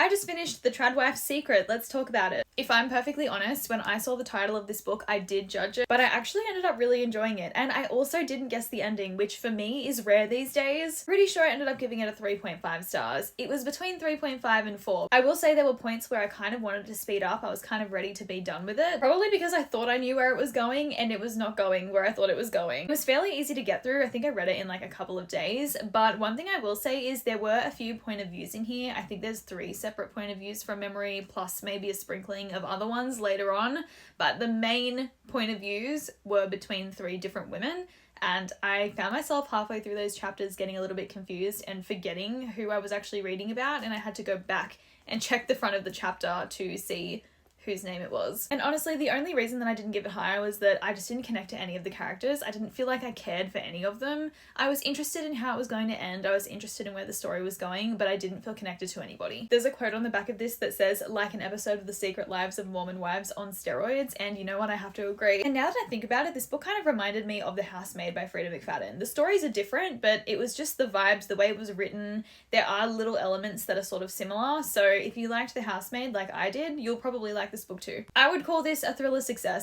I just finished The Tradwife's Secret. Let's talk about it. If I'm perfectly honest, when I saw the title of this book, I did judge it, but I actually ended up really enjoying it. And I also didn't guess the ending, which for me is rare these days. Pretty sure I ended up giving it a 3.5 stars. It was between 3.5 and 4. I will say there were points where I kind of wanted to speed up. I was kind of ready to be done with it. Probably because I thought I knew where it was going and it was not going where I thought it was going. It was fairly easy to get through. I think I read it in like a couple of days. But one thing I will say is there were a few point of views in here. I think there's 3 separate point of views from memory, plus maybe a sprinkling of other ones later on. But the main point of views were between 3 different women. And I found myself halfway through those chapters getting a little bit confused and forgetting who I was actually reading about. And I had to go back and check the front of the chapter to see whose name it was. And honestly, the only reason that I didn't give it higher was that I just didn't connect to any of the characters. I didn't feel like I cared for any of them. I was interested in how it was going to end. I was interested in where the story was going, but I didn't feel connected to anybody. There's a quote on the back of this that says, like an episode of The Secret Lives of Mormon Wives on steroids, and you know what, I have to agree. And now that I think about it, this book kind of reminded me of The Housemaid by Freda McFadden. The stories are different, but it was just the vibes, the way it was written. There are little elements that are sort of similar, so if you liked The Housemaid like I did, you'll probably like this book too. I would call this a thriller success.